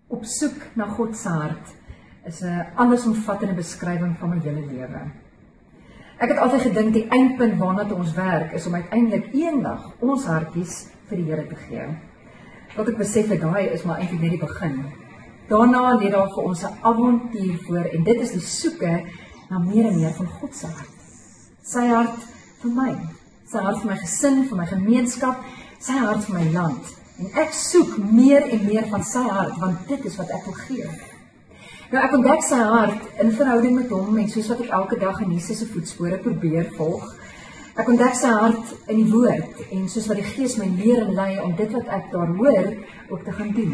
Op soek na God se hart is 'n allesomvattende beskrywing van my hele lewe. Ek het altyd gedink die eindpunt waarna toe ons werk is om uiteindelik eendag ons hartjies vir die Here te gee. Wat ek besef het, daai is maar eintlik net die begin. Daarna lê daar vir ons 'n avontuur voor en dit is die soeke na meer en meer van God se hart. Sy hart vir my, sy hart vir my gesin, vir my gemeenskap, sy hart vir my land. En ek soek meer en meer van sy hart, want dit is wat ek wil gee. Nou ek ontdek sy hart in verhouding met hom en soos wat ek elke dag in Jesus se voetspore probeer volg. Ek ontdek sy hart in die woord en soos wat die Gees my leer en lei om dit wat ek daar hoor ook te gaan doen.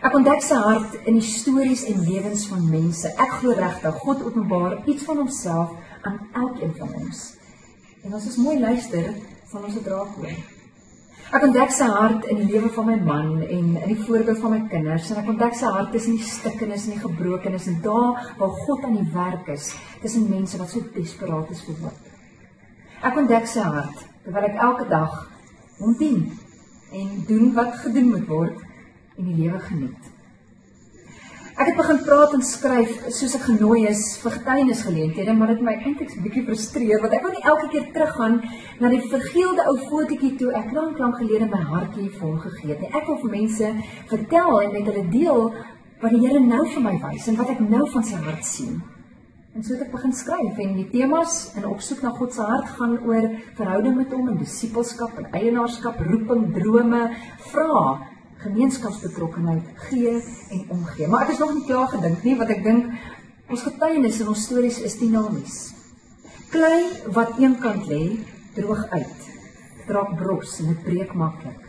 Ek ontdek sy hart in die stories en lewens van mense. Ek glo regtig God openbaar iets van homself aan elkeen van ons. En as ons mooi luister, sal ons dit raak hoor. Ek ontdek sy hart in die lewe van my man en in die voorbeeld van my kinders. En ek ontdek sy hart tussen die stikkenis en die gebrokenis en daar waar God aan die werk is, tussen mense wat so desperaat is vir hoop. Ek ontdek sy hart terwyl ek elke dag hom dien en doen wat gedoen moet word en die lewe geniet. Ek het begin praat en skryf soos ek genooi is vir getuienisgeleenthede, maar dit my eintlik 'n bietjie frustreer, want ek wil nie elke keer teruggaan na die vergeelde ou fotootjie toe ek lank gelede my hartjie vir hom gegee het. Ek wil vir mense vertel en met hulle deel wat die Here nou vir my wys en wat ek nou van sy hart sien. En so het ek begin skryf en die temas in opsoek na God se hart gaan oor verhouding met hom en disipelskap en eienaarskap, roeping, drome, vrae, gemeenskapsbetrokkenheid, gee en omgee. Maar ek is nog nie klaar gedink nie, want ek dink ons getuienis en ons stories is dinamies. Klei wat een kant lê, droog uit. Dit raak bros en dit breek maklik.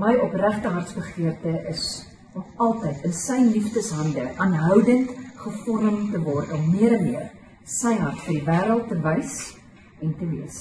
My opregte hartsbegeerte is om altyd in sy liefdeshande aanhoudend gevorm te word om meer en meer sy hart vir die wêreld te wys en te wees.